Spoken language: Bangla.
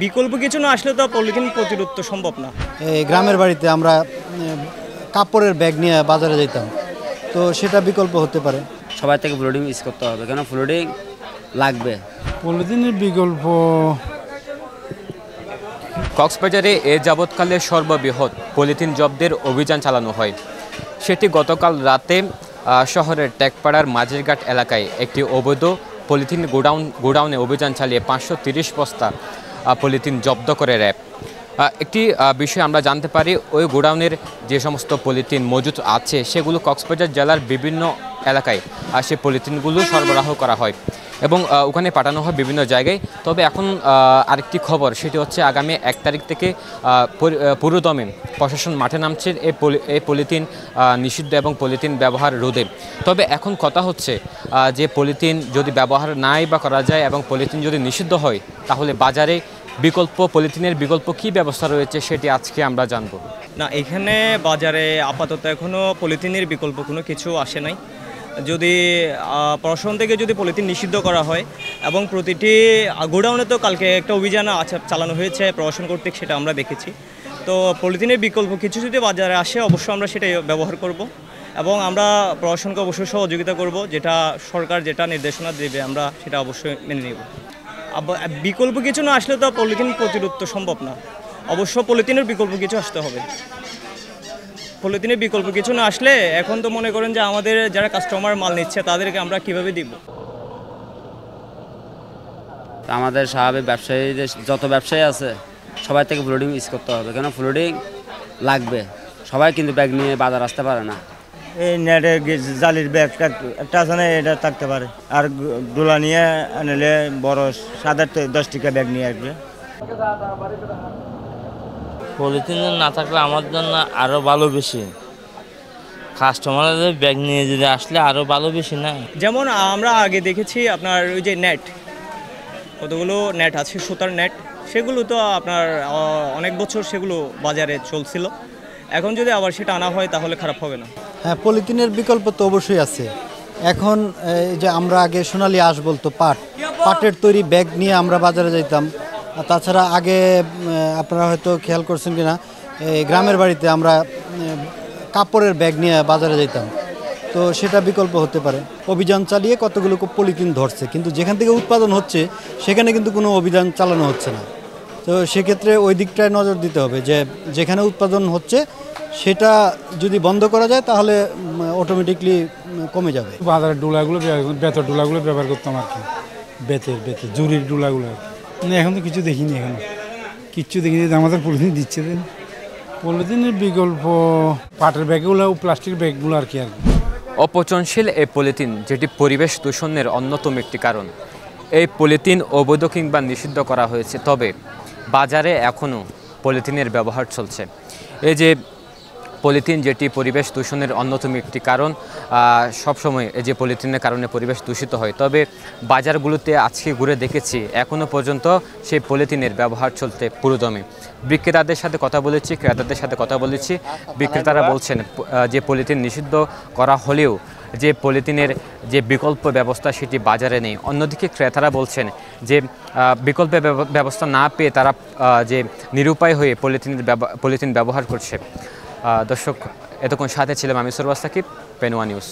বিকল্প কিছু না আসলে তো পলিথিন প্রতিরোধ তো সম্ভব না। এই গ্রামের বাড়িতে আমরা কাপড়ের ব্যাগ নিয়ে বাজারে যেতাম, তো সেটা বিকল্প হতে পারে। সবাই থেকে ফ্লোডিং ইউজ করতে হবে, কেন ফ্লোডিং লাগবে। পলিথিনের বিকল্প কক্সবাজারে এ যাবৎকালে সর্ববৃহৎ পলিথিন জব্দের অভিযান চালানো হয়। সেটি গতকাল রাতে শহরের টেকপাড়ার মাঝেরঘাট এলাকায় একটি অবৈধ পলিথিন গোডাউনে অভিযান চালিয়ে 530 বস্তা পলিথিন জব্দ করে র্যাব। একটি বিষয় আমরা জানতে পারি, ওই গোডাউনের যে সমস্ত পলিথিন মজুত আছে সেগুলো কক্সবাজার জেলার বিভিন্ন এলাকায় সেই পলিথিনগুলো সরবরাহ করা হয় এবং ওখানে পাঠানো হয় বিভিন্ন জায়গায়। তবে এখন আরেকটি খবর, সেটি হচ্ছে আগামী 1 তারিখ থেকে পুরোদমে প্রশাসন মাঠে নামছে এই পলিথিন নিষিদ্ধ এবং পলিথিন ব্যবহার রোধে। তবে এখন কথা হচ্ছে যে পলিথিন যদি ব্যবহার নাই বা করা যায় এবং পলিথিন যদি নিষিদ্ধ হয়, তাহলে বাজারে পলিথিনের বিকল্প কী ব্যবস্থা রয়েছে সেটি আজকে আমরা জানব। না, এখানে বাজারে আপাতত এখনও পলিথিনের বিকল্প কোনো কিছু আসে নাই। যদি প্রশাসন থেকে যদি পলিথিন নিষিদ্ধ করা হয় এবং প্রতিটি গোডাউনে তো কালকে একটা অভিযান চালানো হয়েছে প্রশাসন কর্তৃক, সেটা আমরা দেখেছি। তো পলিথিনের বিকল্প কিছু যদি বাজারে আসে অবশ্যই আমরা সেটাই ব্যবহার করব এবং আমরা প্রশাসনকে অবশ্যই সহযোগিতা করব, যেটা সরকার যেটা নির্দেশনা দেবে আমরা সেটা অবশ্যই মেনে নেব। বিকল্প কিছু না আসলে তো পলিথিন প্রতিরোধ তো সম্ভব না। অবশ্য পলিথিনের বিকল্প কিছু আসতে হবে। পলিথিনের বিকল্প কিছু না আসলে এখন তো মনে করেন যে আমাদের যারা কাস্টমার মাল নিচ্ছে তাদেরকে আমরা কিভাবে দিব। আমাদের স্বাভাবিক ব্যবসায়ীদের যত ব্যবসায়ী আছে সবাই থেকে ফ্লোডিং ইউজ করতে হবে, কেন ফ্লোডিং লাগবে। সবাই কিন্তু ব্যাগ নিয়ে বাজার আসতে পারে না। এই নেটে জালির ব্যাগ একটা আছে না, এটা থাকতে পারে। আর ডোলা নিয়ে আনলে বড় 7-10 টাকা ব্যাগ নিয়ে আসবে। পলিথিন না থাকলে আমার জন্য আরও ভালো বেশি, কাস্টমারদের ব্যাগ নিয়ে যদি আসলে আরও ভালো বেশি না। যেমন আমরা আগে দেখেছি আপনার ওই যে নেট, কতগুলো নেট আছে সুতার নেট, সেগুলো তো আপনার অনেক বছর সেগুলো বাজারে চলছিল। এখন যদি আবার সেটা আনা হয় তাহলে খারাপ হবে না। হ্যাঁ, পলিথিনের বিকল্প তো অবশ্যই আছে। এখন এই যে আমরা আগে সোনালী আঁশ বলতো পাটের তৈরি ব্যাগ নিয়ে আমরা বাজারে যেতাম। তাছাড়া আগে আপনারা হয়তো খেয়াল করছেন কিনা, এই গ্রামের বাড়িতে আমরা কাপড়ের ব্যাগ নিয়ে বাজারে যেতাম, তো সেটা বিকল্প হতে পারে। অভিযান চালিয়ে কতগুলো পলিথিন ধরছে, কিন্তু যেখান থেকে উৎপাদন হচ্ছে সেখানে কিন্তু কোনো অভিযান চালানো হচ্ছে না। তো সেক্ষেত্রে ওই দিকটায় নজর দিতে হবে যে যেখানে উৎপাদন হচ্ছে সেটা যদি বন্ধ করা যায় তাহলে অটোমেটিকলি কমে যাবে। বাজারের ডোলাগুলো, বেতের ডোলাগুলো ব্যবহার করতাম আর কি, বেতের জুরির ডোলাগুলো। না, এখন তো কিছু দেখিনি, এখন কিচ্ছু দেখিনি। আমাদের পলিথিন দিচ্ছে, পলিথিনের বিকল্প পাটের ব্যাগগুলো, প্লাস্টিক ব্যাগগুলো আর কি। অপচনশীল এই পলিথিন, যেটি পরিবেশ দূষণের অন্যতম একটি কারণ, এই পলিথিন অবৈধ কিংবা নিষিদ্ধ করা হয়েছে, তবে বাজারে এখনও পলিথিনের ব্যবহার চলছে। এই যে পলিথিন, যেটি পরিবেশ দূষণের অন্যতম একটি কারণ, সবসময় এই যে পলিথিনের কারণে পরিবেশ দূষিত হয়, তবে বাজারগুলোতে আজকে ঘুরে দেখেছি এখনও পর্যন্ত সেই পলিথিনের ব্যবহার চলতে পুরোদমে। বিক্রেতাদের সাথে কথা বলেছি, ক্রেতাদের সাথে কথা বলেছি। বিক্রেতারা বলছেন যে পলিথিন নিষিদ্ধ করা হলেও যে পলিথিনের যে বিকল্প ব্যবস্থা সেটি বাজারে নেই। অন্যদিকে ক্রেতারা বলছেন যে বিকল্প ব্যবস্থা না পেয়ে তারা যে নিরুপায় হয়ে পলিথিন ব্যবহার করছে। দর্শক, এতক্ষণ সাথে ছিলাম আমি সরওয়াজ সাকিব, পেন ওয়ান নিউজ।